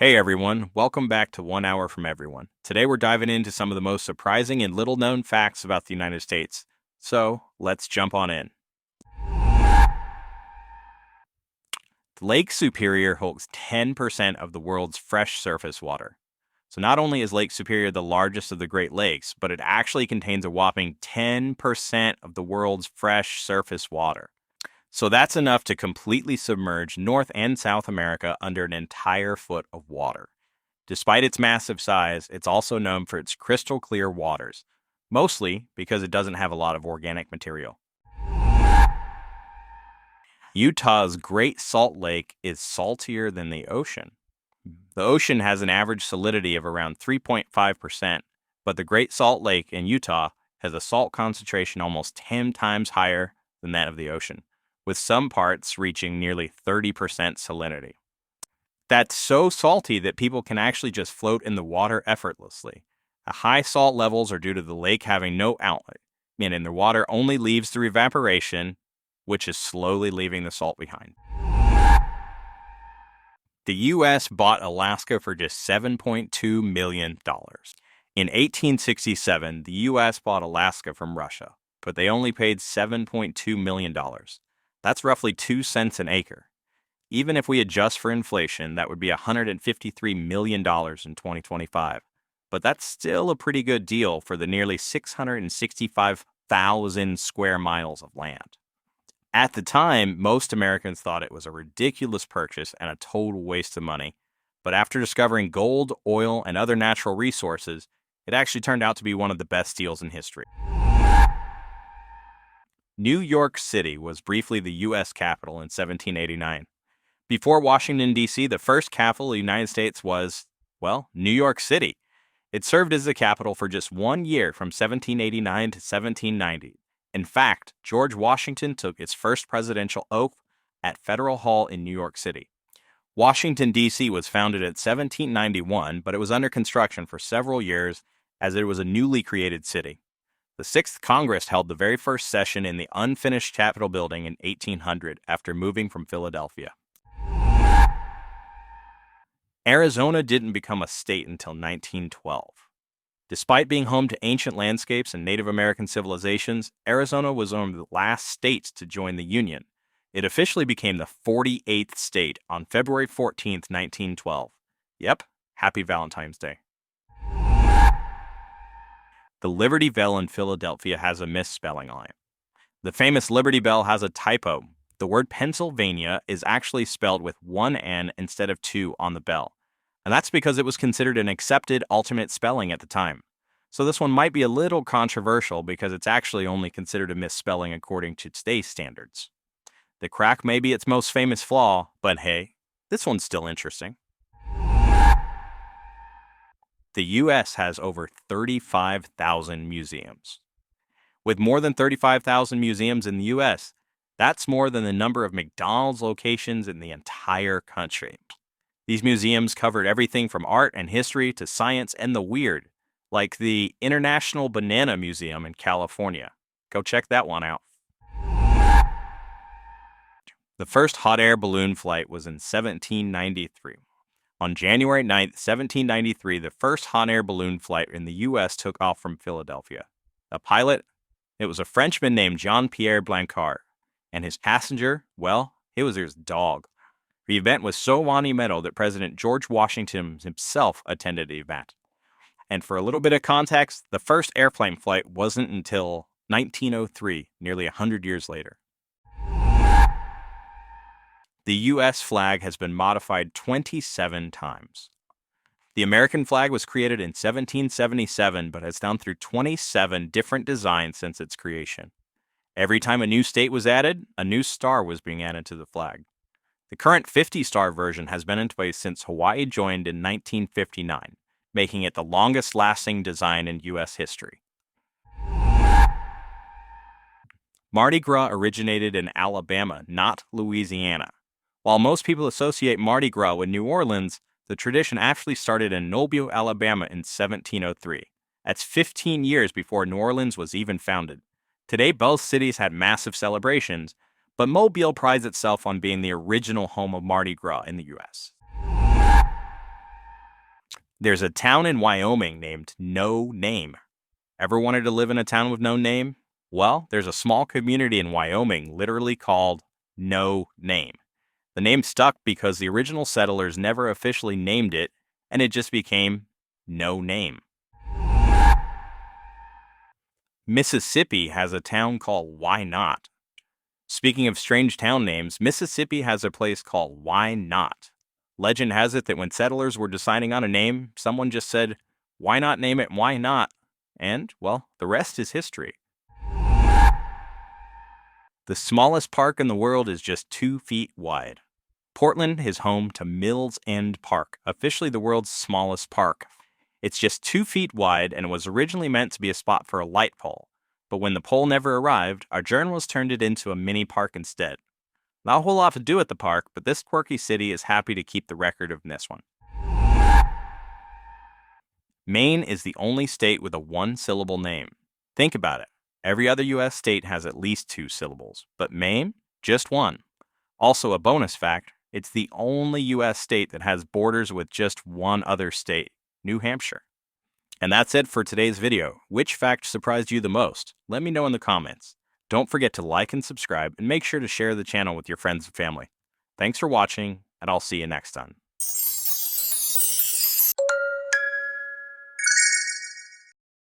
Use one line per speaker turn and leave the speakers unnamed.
Hey everyone, welcome back to 1 Hour from Everyone. Today we're diving into some of the most surprising and little known facts about the United States. So let's jump on in. Lake Superior holds 10% of the world's fresh surface water. So not only is Lake Superior the largest of the Great Lakes, but it actually contains a whopping 10% of the world's fresh surface water. So that's enough to completely submerge North and South America under an entire foot of water. Despite its massive size, it's also known for its crystal clear waters, mostly because it doesn't have a lot of organic material. Utah's Great Salt Lake is saltier than the ocean. The ocean has an average salinity of around 3.5%, but the Great Salt Lake in Utah has a salt concentration almost 10 times higher than that of the ocean, with some parts reaching nearly 30% salinity. That's so salty that people can actually just float in the water effortlessly. The high salt levels are due to the lake having no outlet, meaning the water only leaves through evaporation, which is slowly leaving the salt behind. The U.S. bought Alaska for just $7.2 million. In 1867, the U.S. bought Alaska from Russia, but they only paid $7.2 million. That's roughly 2 cents an acre. Even if we adjust for inflation, that would be $153 million in 2025. But that's still a pretty good deal for the nearly 665,000 square miles of land. At the time, most Americans thought it was a ridiculous purchase and a total waste of money. But after discovering gold, oil, and other natural resources, it actually turned out to be one of the best deals in history. New York City was briefly the U.S. capital in 1789. Before Washington, D.C., the first capital of the United States was, New York City. It served as the capital for just 1 year from 1789 to 1790. In fact, George Washington took his first presidential oath at Federal Hall in New York City. Washington, D.C. was founded in 1791, but it was under construction for several years as it was a newly created city. The 6th Congress held the very first session in the unfinished Capitol building in 1800 after moving from Philadelphia. Arizona didn't become a state until 1912. Despite being home to ancient landscapes and Native American civilizations, Arizona was one of the last states to join the Union. It officially became the 48th state on February 14, 1912. Yep, happy Valentine's Day. The Liberty Bell in Philadelphia has a misspelling on it. The famous Liberty Bell has a typo. The word Pennsylvania is actually spelled with 1 N instead of 2 on the bell. And that's because it was considered an accepted alternate spelling at the time. So this one might be a little controversial because it's actually only considered a misspelling according to today's standards. The crack may be its most famous flaw, but hey, this one's still interesting. The U.S. has over 35,000 museums. With more than 35,000 museums in the U.S., that's more than the number of McDonald's locations in the entire country. These museums covered everything from art and history to science and the weird, like the International Banana Museum in California. Go check that one out. The first hot air balloon flight was in 1793. On January 9, 1793, the first hot air balloon flight in the U.S. took off from Philadelphia. The pilot, it was a Frenchman named Jean-Pierre Blancard, and his passenger, it was his dog. The event was so monumental that President George Washington himself attended the event. And for a little bit of context, the first airplane flight wasn't until 1903, nearly 100 years later. The U.S. flag has been modified 27 times. The American flag was created in 1777, but has gone through 27 different designs since its creation. Every time a new state was added, a new star was being added to the flag. The current 50-star version has been in place since Hawaii joined in 1959, making it the longest-lasting design in U.S. history. Mardi Gras originated in Alabama, not Louisiana. While most people associate Mardi Gras with New Orleans, the tradition actually started in Mobile, Alabama in 1703. That's 15 years before New Orleans was even founded. Today, both cities had massive celebrations, but Mobile prides itself on being the original home of Mardi Gras in the U.S. There's a town in Wyoming named No Name. Ever wanted to live in a town with no name? Well, there's a small community in Wyoming literally called No Name. The name stuck because the original settlers never officially named it, and it just became No Name. Mississippi has a town called Why Not. Speaking of strange town names, Mississippi has a place called Why Not. Legend has it that when settlers were deciding on a name, someone just said, "Why not name it Why Not?" And, well, the rest is history. The smallest park in the world is just 2 feet wide. Portland is home to Mills End Park, officially the world's smallest park. It's just 2 feet wide and was originally meant to be a spot for a light pole. But when the pole never arrived, our journalists turned it into a mini park instead. Not a whole lot to do at the park, but this quirky city is happy to keep the record of this one. Maine is the only state with a 1-syllable name. Think about it. Every other U.S. state has at least 2 syllables, but Maine, just 1. Also, a bonus fact, it's the only U.S. state that has borders with just one other state, New Hampshire. And that's it for today's video. Which fact surprised you the most? Let me know in the comments. Don't forget to like and subscribe, and make sure to share the channel with your friends and family. Thanks for watching, and I'll see you next time.